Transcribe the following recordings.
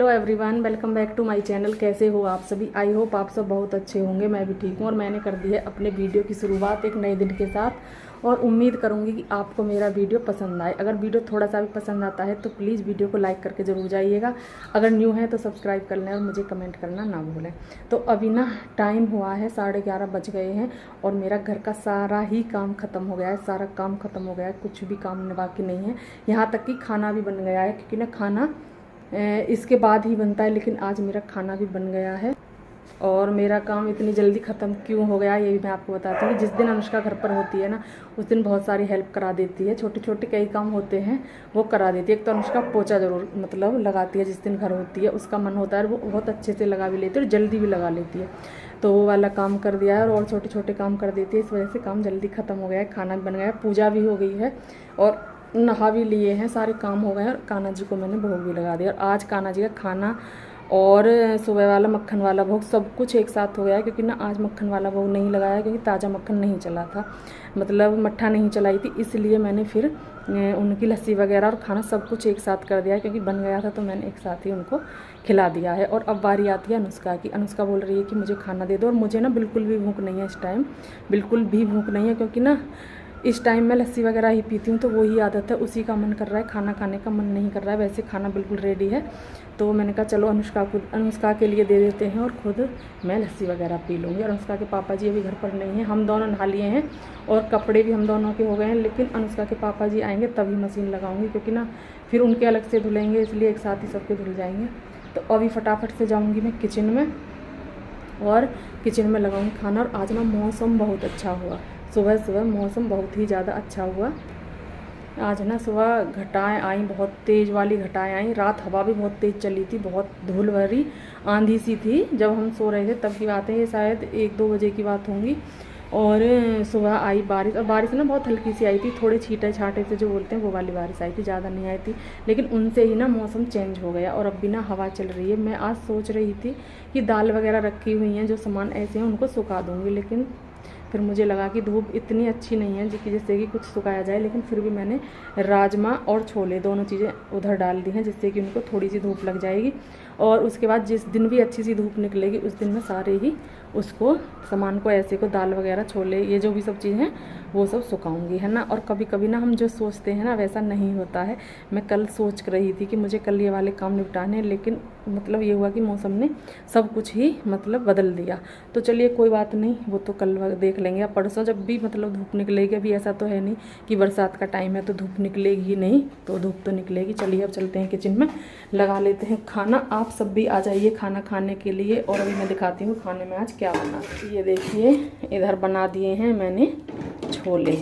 Hello everyone, welcome back to my channel. कैसे हो आप सभी? आई होप आप सब बहुत अच्छे होंगे। मैं भी ठीक हूँ और मैंने कर दी है अपने वीडियो की शुरुआत एक नए दिन के साथ और उम्मीद करूँगी कि आपको मेरा वीडियो पसंद आए। अगर वीडियो थोड़ा सा भी पसंद आता है तो प्लीज़ वीडियो को लाइक करके ज़रूर जाइएगा। अगर न्यू है तो सब्सक्राइब कर लें और मुझे कमेंट करना ना भूलें। तो अभी ना टाइम हुआ है 11:30 बज गए हैं और मेरा घर का सारा ही काम ख़त्म हो गया है। सारा काम ख़त्म हो गया है, कुछ भी काम बाकी नहीं है। यहाँ तक कि खाना भी बन गया है, क्योंकि ना खाना इसके बाद ही बनता है, लेकिन आज मेरा खाना भी बन गया है। और मेरा काम इतनी जल्दी ख़त्म क्यों हो गया ये भी मैं आपको बताती हूँ। जिस दिन अनुष्का घर पर होती है ना, उस दिन बहुत सारी हेल्प करा देती है। छोटे छोटे कई काम होते हैं वो करा देती है। एक तो अनुष्का पोछा ज़रूर लगाती है जिस दिन घर होती है। उसका मन होता है वो बहुत अच्छे से लगा भी लेती है और जल्दी भी लगा लेती है। तो वो वाला काम कर दिया है और छोटे छोटे काम कर देती है। इस वजह से काम जल्दी ख़त्म हो गया है। खाना भी बन गया है, पूजा भी हो गई है और नहा भी लिए हैं। सारे काम हो गए हैं और कान्हा जी को मैंने भोग भी लगा दिया। और आज कान्हा जी का खाना और सुबह वाला मक्खन वाला भोग सब कुछ एक साथ हो गया है, क्योंकि ना आज मक्खन वाला भोग नहीं लगाया क्योंकि ताज़ा मक्खन नहीं चला था, मट्ठा नहीं चलाई थी। इसलिए मैंने फिर उनकी लस्सी वगैरह और खाना सब कुछ एक साथ कर दिया, क्योंकि बन गया था तो मैंने एक साथ ही उनको खिला दिया है। और अब बारी आती है अनुष्का की। अनुष्का बोल रही है कि मुझे खाना दे दो, और मुझे ना बिल्कुल भी भूख नहीं है इस टाइम, बिल्कुल भी भूख नहीं है, क्योंकि ना इस टाइम मैं लस्सी वगैरह ही पीती हूँ तो वही आदत है। उसी का मन कर रहा है, खाना खाने का मन नहीं कर रहा है। वैसे खाना बिल्कुल रेडी है, तो मैंने कहा चलो अनुष्का के लिए दे देते हैं और खुद मैं लस्सी वगैरह पी लूँगी। और अनुष्का के पापा जी अभी घर पर नहीं हैं, हम दोनों नहा लिए हैं और कपड़े भी हम दोनों के हो गए हैं। लेकिन अनुष्का के पापा जी आएंगे तभी मशीन लगाऊंगी, क्योंकि ना फिर उनके अलग से धुलेंगे, इसलिए एक साथ ही सबके धुल जाएंगे। तो अभी फटाफट से जाऊँगी मैं किचन में और किचन में लगाऊंगी खाना। और आज ना मौसम बहुत अच्छा हुआ, सुबह सुबह मौसम बहुत ही ज़्यादा अच्छा हुआ। आज ना सुबह घटाएं आई, बहुत तेज़ वाली घटाएं आई। रात हवा भी बहुत तेज़ चली थी, बहुत धूल भरी आंधी सी थी। जब हम सो रहे थे तब की बात है, ये शायद 1-2 बजे की बात होंगी। और सुबह आई बारिश, और बारिश ना बहुत हल्की सी आई थी, थोड़े छींटे छाटे से जो बोलते हैं वो वाली बारिश आई थी, ज़्यादा नहीं आई थी। लेकिन उनसे ही ना मौसम चेंज हो गया और अब भी ना हवा चल रही है। मैं आज सोच रही थी कि दाल वगैरह रखी हुई हैं, जो सामान ऐसे हैं उनको सुखा दूँगी, लेकिन फिर मुझे लगा कि धूप इतनी अच्छी नहीं है जिससे कि कुछ सुखाया जाए। लेकिन फिर भी मैंने राजमा और छोले दोनों चीज़ें उधर डाल दी हैं, जिससे कि उनको थोड़ी सी धूप लग जाएगी। और उसके बाद जिस दिन भी अच्छी सी धूप निकलेगी उस दिन मैं सारे ही उसको सामान को ऐसे को दाल वगैरह छोले ये जो भी सब चीज़ें हैं वो सब सुखाऊंगी, है ना। और कभी कभी ना हम जो सोचते हैं ना वैसा नहीं होता है। मैं कल सोच रही थी कि मुझे कल ये वाले काम निपटाने, लेकिन ये हुआ कि मौसम ने सब कुछ ही बदल दिया। तो चलिए कोई बात नहीं, वो तो कल देख लेंगे। अब परसों जब भी धूप निकलेगी, अभी ऐसा तो है नहीं कि बरसात का टाइम है तो धूप निकलेगी ही नहीं, तो धूप तो निकलेगी। चलिए अब चलते हैं किचन में, लगा लेते हैं खाना। आप सब भी आ जाइए खाना खाने के लिए। और अभी मैं दिखाती हूँ खाने में आज क्या बना। ये देखिए इधर बना दिए हैं मैंने छोले,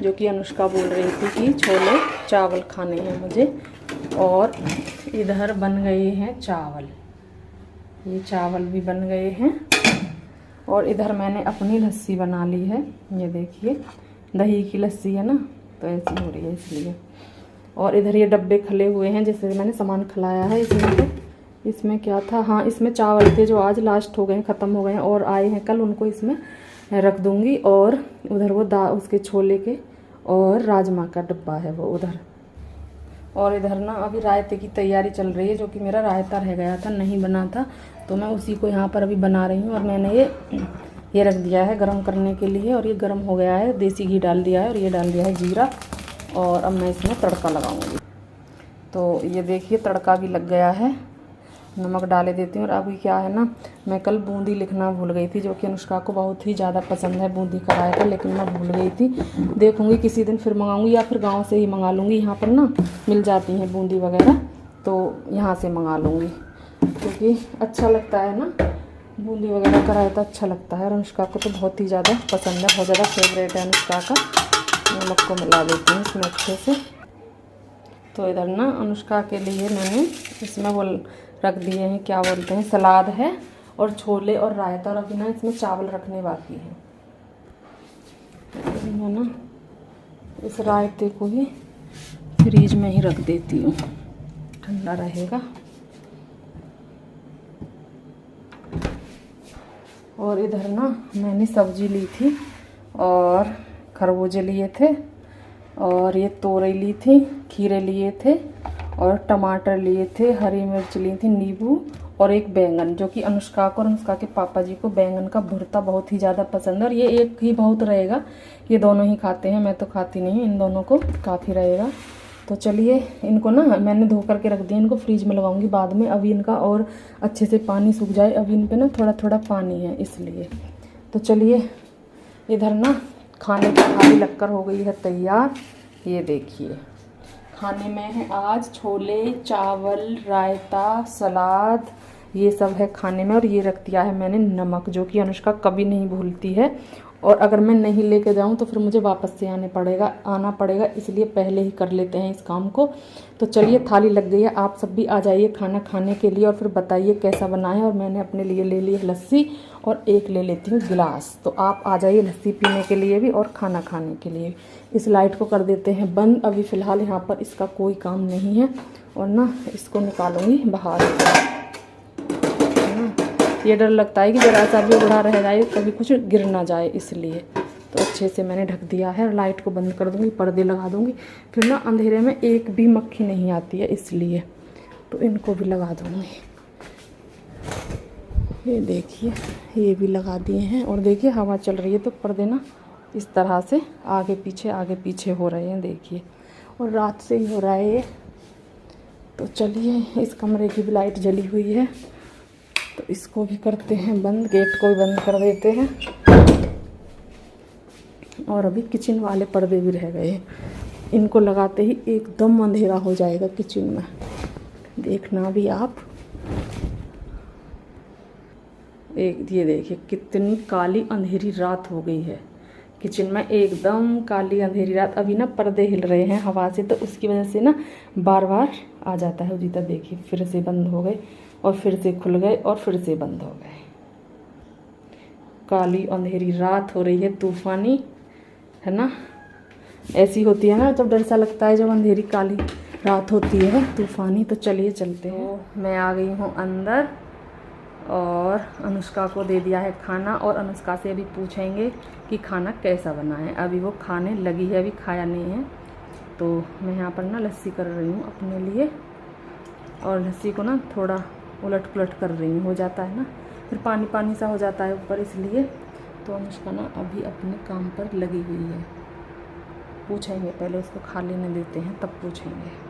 जो कि अनुष्का बोल रही थी कि छोले चावल खाने हैं मुझे। और इधर बन गए हैं चावल, ये चावल भी बन गए हैं। और इधर मैंने अपनी लस्सी बना ली है, ये देखिए दही की लस्सी है ना, तो ऐसी हो रही है इसलिए। और इधर ये डब्बे खले हुए हैं जिससे मैंने सामान खिलाया है। इसमें क्या था, हाँ इसमें चावल थे जो आज लास्ट हो गए, ख़त्म हो गए हैं और आए हैं कल, उनको इसमें रख दूँगी। और उधर वो उसके छोले के और राजमा का डब्बा है वो उधर। और इधर ना अभी रायते की तैयारी चल रही है, जो कि मेरा रायता रह गया था, नहीं बना था, तो मैं उसी को यहाँ पर अभी बना रही हूँ। और मैंने ये रख दिया है गरम करने के लिए, और ये गरम हो गया है। देसी घी डाल दिया है और ये डाल दिया है जीरा। और अब मैं इसमें तड़का लगाऊंगी। तो ये देखिए तड़का भी लग गया है, नमक डाले देती हूँ। और अभी क्या है ना, मैं कल बूंदी लिखना भूल गई थी, जो कि अनुष्का को बहुत ही ज़्यादा पसंद है। बूंदी का रायता, लेकिन मैं भूल गई थी। देखूँगी किसी दिन फिर मंगाऊँगी, या फिर गांव से ही मंगा लूँगी। यहाँ पर ना मिल जाती हैं बूंदी वगैरह, तो यहाँ से मंगा लूँगी, क्योंकि अच्छा लगता है ना, बूंदी वगैरह का रायता अच्छा लगता है। और अनुष्का को तो बहुत ही ज़्यादा पसंद है, बहुत ज़्यादा फेवरेट है अनुष्का का। नमक को मिला देती हूँ इसमें अच्छे से। तो इधर ना अनुष्का के लिए मैंने इसमें वो रख दिए हैं, क्या बोलते हैं, सलाद है और छोले और रायता। और अभी ना इसमें चावल रखने बाकी है। मैं ना इस रायते को ही फ्रीज में ही रख देती हूँ, ठंडा रहेगा। और इधर ना मैंने सब्जी ली थी और खरबूजे लिए थे, और ये तोरई ली थी, खीरे लिए थे, और टमाटर लिए थे, हरी मिर्च ली थी, नींबू और एक बैंगन, जो कि अनुष्का को और अनुष्का के पापा जी को बैंगन का भुर्ता बहुत ही ज़्यादा पसंद है। और ये एक ही बहुत रहेगा, ये दोनों ही खाते हैं, मैं तो खाती नहीं, इन दोनों को काफ़ी रहेगा। तो चलिए इनको ना मैंने धो करके रख दिया, इनको फ्रीज में लगाऊंगी बाद में। अभी इनका और अच्छे से पानी सूख जाए, अभी इन पे ना थोड़ा थोड़ा पानी है इसलिए। तो चलिए इधर ना खाने की थाली लगकर हो गई है तैयार। ये देखिए खाने में है आज छोले, चावल, रायता, सलाद, ये सब है खाने में। और ये रख दिया है मैंने नमक, जो कि अनुष्का कभी नहीं भूलती है। और अगर मैं नहीं लेके जाऊं तो फिर मुझे वापस से आना पड़ेगा, इसलिए पहले ही कर लेते हैं इस काम को। तो चलिए थाली लग गई है, आप सब भी आ जाइए खाना खाने के लिए और फिर बताइए कैसा बना है। और मैंने अपने लिए ले ली लस्सी और एक ले लेती हूँ गिलास। तो आप आ जाइए लस्सी पीने के लिए भी और खाना खाने के लिए। इस लाइट को कर देते हैं बंद, अभी फ़िलहाल यहाँ पर इसका कोई काम नहीं है। और ना इसको निकालूंगी बाहर, ये डर लगता है कि ज़रा सा भी उड़ा रह जाए, कभी कुछ गिर ना जाए, इसलिए। तो अच्छे से मैंने ढक दिया है और लाइट को बंद कर दूँगी, पर्दे लगा दूँगी, फिर ना अंधेरे में एक भी मक्खी नहीं आती है, इसलिए। तो इनको भी लगा दूँगी। ये देखिए ये भी लगा दिए हैं। और देखिए हवा चल रही है तो पर्दे ना इस तरह से आगे पीछे हो रहे हैं, देखिए। और रात से ही हो रहा है ये। तो चलिए इस कमरे की भी लाइट जली हुई है, तो इसको भी करते हैं बंद, गेट को भी बंद कर देते हैं। और अभी किचन वाले पर्दे भी रह गए हैं, इनको लगाते ही एकदम अंधेरा हो जाएगा किचन में, देखना भी आप। ये देखिए कितनी काली अंधेरी रात हो गई है किचन में, एकदम काली अंधेरी रात। अभी ना पर्दे हिल रहे हैं हवा से, तो उसकी वजह से ना बार बार आ जाता है उजिता। देखिए फिर से बंद हो गए और फिर से खुल गए और फिर से बंद हो गए। काली अंधेरी रात हो रही है, तूफानी है ना, ऐसी होती है ना जब डर सा लगता है, जब अंधेरी काली रात होती है तूफानी। तो चलिए चलते हैं। मैं आ गई हूँ अंदर और अनुष्का को दे दिया है खाना, और अनुष्का से अभी पूछेंगे कि खाना कैसा बना है। अभी वो खाने लगी है, अभी खाया नहीं है। तो मैं यहाँ पर ना लस्सी कर रही हूँ अपने लिए, और लस्सी को ना थोड़ा उलट पुलट कर रही हूँ, हो जाता है ना फिर पानी पानी सा हो जाता है ऊपर, इसलिए। तो अनुष्का ना अभी अपने काम पर लगी हुई है। पूछेंगे, पहले उसको खा लेने देते हैं तब पूछेंगे।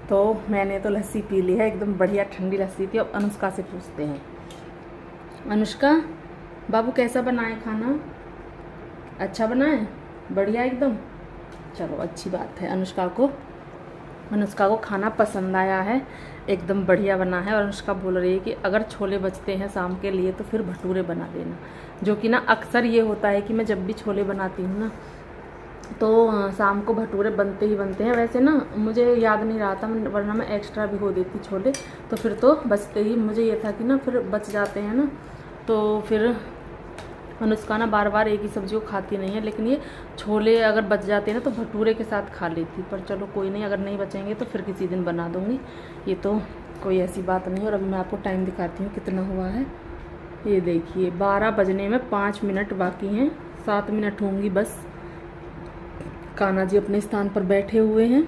तो मैंने तो लस्सी पी ली है, एकदम बढ़िया ठंडी लस्सी थी। अब अनुष्का से पूछते हैं। अनुष्का बाबू कैसा बना है खाना? अच्छा बना है, बढ़िया एकदम। चलो अच्छी बात है। अनुष्का को खाना पसंद आया है, एकदम बढ़िया बना है। और अनुष्का बोल रही है कि अगर छोले बचते हैं शाम के लिए तो फिर भटूरे बना देना, जो कि ना अक्सर ये होता है कि मैं जब भी छोले बनाती हूँ ना तो शाम को भटूरे बनते ही बनते हैं। वैसे ना मुझे याद नहीं रहा था, वरना मैं एक्स्ट्रा भी हो देती छोले, तो फिर तो बचते ही। मुझे ये था कि ना फिर बच जाते हैं ना, तो फिर अनुष्का ना बार बार एक ही सब्जी को खाती नहीं है, लेकिन ये छोले अगर बच जाते हैं ना तो भटूरे के साथ खा लेती। पर चलो कोई नहीं, अगर नहीं बचेंगे तो फिर किसी दिन बना दूँगी, ये तो कोई ऐसी बात नहीं है। और अभी मैं आपको टाइम दिखाती हूँ कितना हुआ है। ये देखिए 12 बजने में 5 मिनट बाकी हैं, 7 मिनट होंगी बस। कान्हा जी अपने स्थान पर बैठे हुए हैं।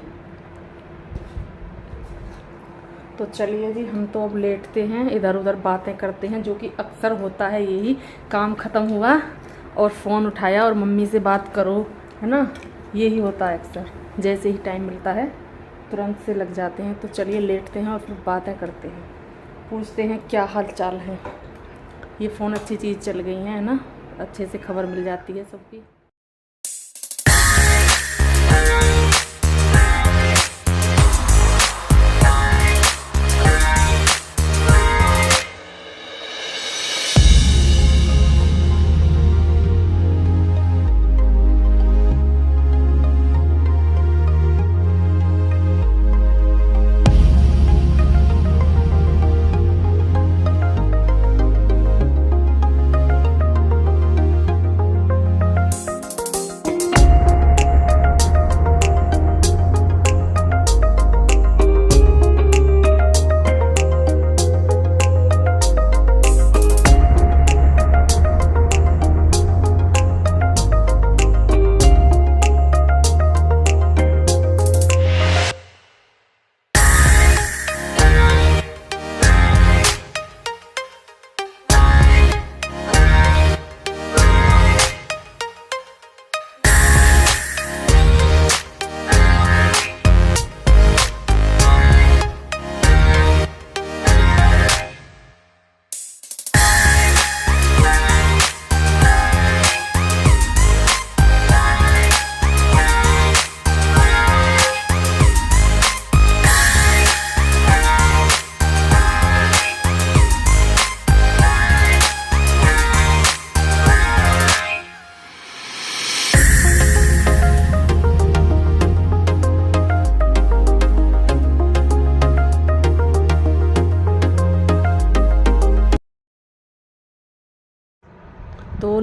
तो चलिए जी हम तो अब लेटते हैं, इधर उधर बातें करते हैं, जो कि अक्सर होता है यही। काम ख़त्म हुआ और फ़ोन उठाया और मम्मी से बात करो, है ना, यही होता है अक्सर। जैसे ही टाइम मिलता है तुरंत से लग जाते हैं। तो चलिए लेटते हैं और फिर बातें करते हैं, पूछते हैं क्या हाल चाल है। ये फ़ोन अच्छी चीज़ चल गई है ना, अच्छे से खबर मिल जाती है सबकी।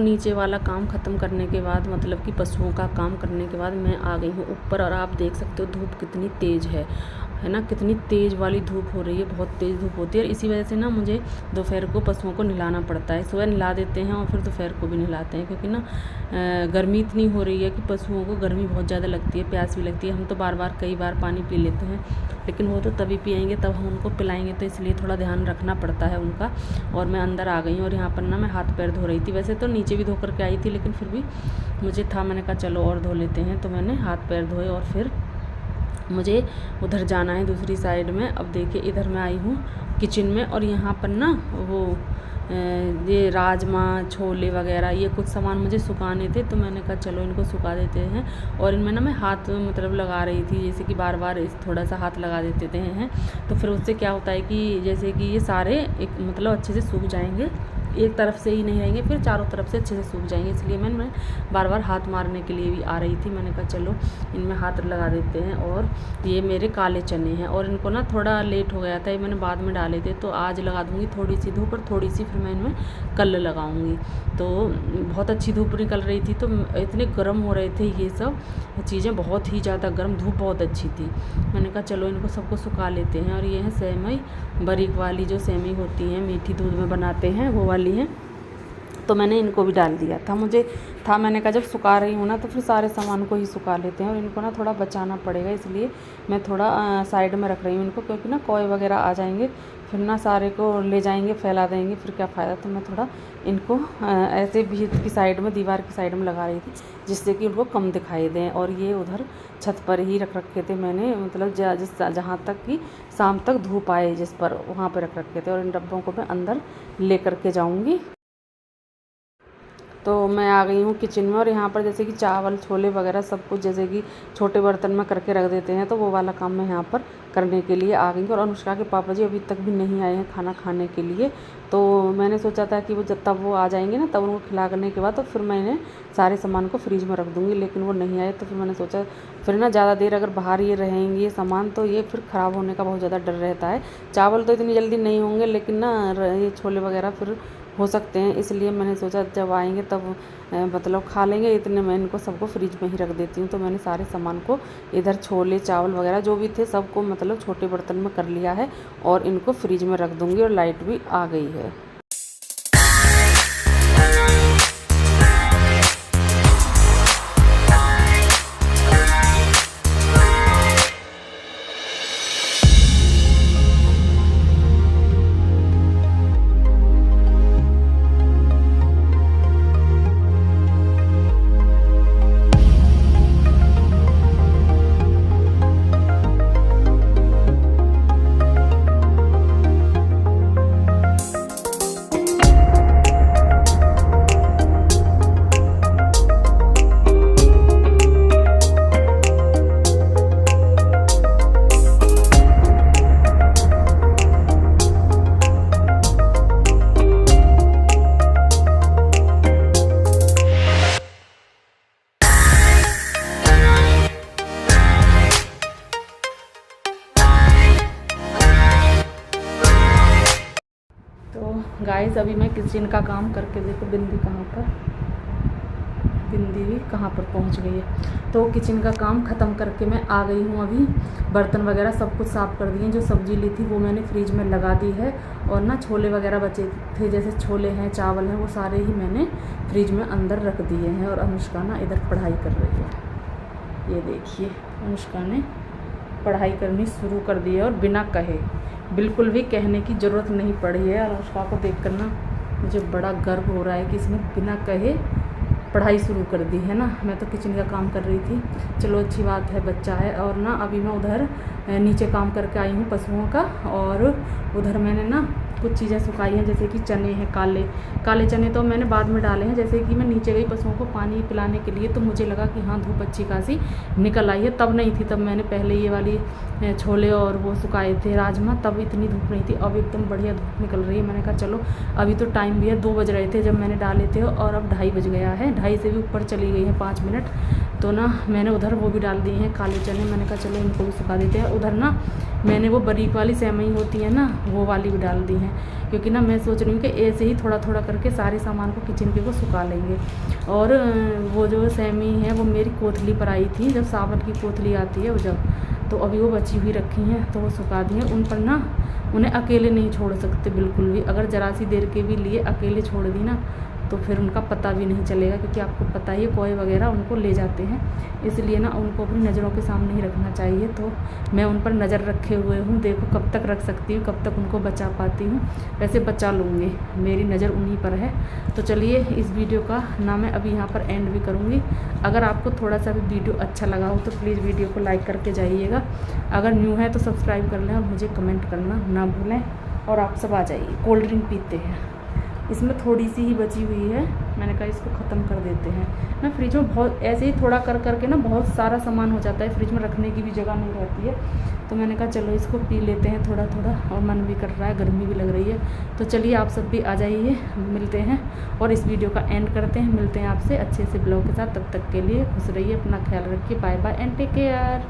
नीचे वाला काम ख़त्म करने के बाद, मतलब कि पशुओं का काम करने के बाद मैं आ गई हूँ ऊपर। और आप देख सकते हो धूप कितनी तेज़ है ना, कितनी तेज़ वाली धूप हो रही है, बहुत तेज़ धूप होती है। और इसी वजह से ना मुझे दोपहर को पशुओं को नहलाना पड़ता है। सुबह नहला देते हैं और फिर दोपहर को भी नहलाते हैं, क्योंकि ना गर्मी इतनी हो रही है कि पशुओं को गर्मी बहुत ज़्यादा लगती है, प्यास भी लगती है। हम तो कई बार पानी पी लेते हैं, लेकिन वो तो तभी पिएंगे तब हम उनको पिलाएंगे, तो इसलिए थोड़ा ध्यान रखना पड़ता है उनका। और मैं अंदर आ गई हूँ और यहाँ पर ना मैं हाथ पैर धो रही थी। वैसे तो नीचे भी धो करके आई थी, लेकिन फिर भी मुझे था, मैंने कहा चलो और धो लेते हैं। तो मैंने हाथ पैर धोए और फिर मुझे उधर जाना है दूसरी साइड में। अब देखिए इधर मैं आई हूँ किचन में, और यहाँ पर ना वो ये राजमा छोले वगैरह ये कुछ सामान मुझे सुखाने थे, तो मैंने कहा चलो इनको सुखा देते हैं। और इनमें ना मैं हाथ मतलब लगा रही थी, जैसे कि बार बार थोड़ा सा हाथ लगा देते हैं, तो फिर उससे क्या होता है कि जैसे कि ये सारे एक मतलब अच्छे से सूख जाएंगे, एक तरफ से ही नहीं रहेंगे, फिर चारों तरफ से अच्छे से सूख जाएंगे। इसलिए मैं बार बार हाथ मारने के लिए भी आ रही थी। मैंने कहा चलो इनमें हाथ लगा देते हैं। और ये मेरे काले चने हैं, और इनको ना थोड़ा लेट हो गया था, ये मैंने बाद में डाले थे, तो आज लगा दूँगी थोड़ी सी धूप, और थोड़ी सी फिर मैं इनमें कल लगाऊँगी। तो बहुत अच्छी धूप निकल रही थी, तो इतने गर्म हो रहे थे ये सब चीज़ें, बहुत ही ज़्यादा गर्म, धूप बहुत अच्छी थी। मैंने कहा चलो इनको सबको सुखा लेते हैं। और ये है सेवई, बारीक वाली जो सेवई होती है मीठी दूध में बनाते हैं वो वाली है, तो मैंने इनको भी डाल दिया था। मैंने कहा जब सुखा रही हूँ ना तो फिर सारे सामान को ही सुखा लेते हैं, और इनको ना थोड़ा बचाना पड़ेगा, इसलिए मैं थोड़ा साइड में रख रही हूँ इनको, क्योंकि ना कौवे वगैरह आ जाएंगे, फिर ना सारे को ले जाएंगे, फैला देंगे, फिर क्या फ़ायदा। तो मैं थोड़ा इनको ऐसे भीत की साइड में, दीवार की साइड में लगा रही थी, जिससे कि उनको कम दिखाई दें। और ये उधर छत पर ही रख रखे थे मैंने, मतलब जहाँ तक कि शाम तक धूप आए जिस पर, वहाँ पर रख रखे थे। और इन डब्बों को मैं अंदर ले करके जाऊँगी। तो मैं आ गई हूँ किचन में, और यहाँ पर जैसे कि चावल छोले वगैरह सब कुछ जैसे कि छोटे बर्तन में करके रख देते हैं, तो वो वाला काम मैं यहाँ पर करने के लिए आ गई। और अनुष्का के पापा जी अभी तक भी नहीं आए हैं खाना खाने के लिए, तो मैंने सोचा था कि तब वो आ जाएंगे ना, तब उनको खिला करने के बाद तो फिर मैंने सारे सामान को फ्रिज में रख दूँगी, लेकिन वो नहीं आए। तो फिर मैंने सोचा फिर ना ज़्यादा देर अगर बाहर ये रहेंगे ये सामान, तो ये फिर ख़राब होने का बहुत ज़्यादा डर रहता है। चावल तो इतनी जल्दी नहीं होंगे, लेकिन ना ये छोले वगैरह फिर हो सकते हैं, इसलिए मैंने सोचा जब आएंगे तब मतलब खा लेंगे। इतने मैं इनको सबको फ्रिज में ही रख देती हूँ। तो मैंने सारे सामान को इधर छोले चावल वगैरह जो भी थे सबको मतलब छोटे बर्तन में कर लिया है, और इनको फ्रिज में रख दूँगी। और लाइट भी आ गई है। गाइस अभी मैं किचन का काम करके देखो बिंदी भी कहाँ पर पहुँच गई है। तो किचन का काम ख़त्म करके मैं आ गई हूँ। अभी बर्तन वगैरह सब कुछ साफ़ कर दिए, जो सब्ज़ी ली थी वो मैंने फ्रिज में लगा दी है। और ना छोले वगैरह बचे थे, जैसे छोले हैं चावल हैं, वो सारे ही मैंने फ्रिज में अंदर रख दिए हैं। और अनुष्का ना इधर पढ़ाई कर रही है, ये देखिए अनुष्का ने पढ़ाई करनी शुरू कर दी है, और बिना कहे, बिल्कुल भी कहने की ज़रूरत नहीं पड़ी है। और अनुष्का को देख कर ना मुझे बड़ा गर्व हो रहा है कि इसने बिना कहे पढ़ाई शुरू कर दी है ना। मैं तो किचन का काम कर रही थी, चलो अच्छी बात है, बच्चा है। और ना अभी मैं उधर नीचे काम करके आई हूँ पशुओं का, और उधर मैंने ना कुछ चीज़ें सुखाई हैं, जैसे कि चने हैं, काले चने तो मैंने बाद में डाले हैं। जैसे कि मैं नीचे गई पशुओं को पानी पिलाने के लिए, तो मुझे लगा कि हाँ धूप अच्छी खासी निकल आई है, तब नहीं थी, तब मैंने पहले ये वाली छोले और वो सुखाए थे राजमा, तब इतनी धूप नहीं थी। अब एकदम बढ़िया धूप निकल रही है। मैंने कहा चलो अभी तो टाइम भी है, 2 बज रहे थे जब मैंने डाले थे, और अब 2:30 बज गया है, 2:30 से भी ऊपर चली गई है 5 मिनट। तो ना मैंने उधर वो भी डाल दिए हैं काले चने। मैंने कहा चलो इनको भी सुखा देते हैं। उधर ना मैंने वो बारीक वाली सेवई होती है ना, वो वाली भी डाल दी हैं, क्योंकि ना मैं सोच रही हूँ कि ऐसे ही थोड़ा थोड़ा करके सारे सामान को किचन के वो सुखा लेंगे। और वो जो सेवई है वो मेरी कोथली पर आई थी, जब सावन की कोथली आती है वो जब, तो अभी वो बची हुई रखी हैं, तो वो सुखा दी हैं। उन पर ना उन्हें अकेले नहीं छोड़ सकते बिल्कुल भी। अगर ज़रा सी देर के भी लिए अकेले छोड़ दी ना तो फिर उनका पता भी नहीं चलेगा, क्योंकि आपको पता ही है कोई वगैरह उनको ले जाते हैं, इसलिए ना उनको अपनी नज़रों के सामने ही रखना चाहिए। तो मैं उन पर नज़र रखे हुए हूँ, देखो कब तक रख सकती हूँ, कब तक उनको बचा पाती हूँ। वैसे बचा लूँगी, मेरी नज़र उन्हीं पर है। तो चलिए इस वीडियो का ना मैं अभी यहाँ पर एंड भी करूँगी। अगर आपको थोड़ा सा भी वीडियो अच्छा लगा हो तो प्लीज़ वीडियो को लाइक करके जाइएगा। अगर न्यू है तो सब्सक्राइब कर लें और मुझे कमेंट करना ना भूलें। और आप सब आ जाइए, कोल्ड ड्रिंक पीते हैं। इसमें थोड़ी सी ही बची हुई है, मैंने कहा इसको ख़त्म कर देते हैं ना। फ्रिज में बहुत ऐसे ही थोड़ा कर करके ना बहुत सारा सामान हो जाता है, फ्रिज में रखने की भी जगह नहीं रहती है। तो मैंने कहा चलो इसको पी लेते हैं थोड़ा थोड़ा, और मन भी कर रहा है, गर्मी भी लग रही है। तो चलिए आप सब भी आ जाइए, मिलते हैं और इस वीडियो का एंड करते हैं। मिलते हैं आपसे अच्छे से ब्लॉग के साथ, तब तक के लिए खुश रहिए, अपना ख्याल रखिए। Bye bye and take care.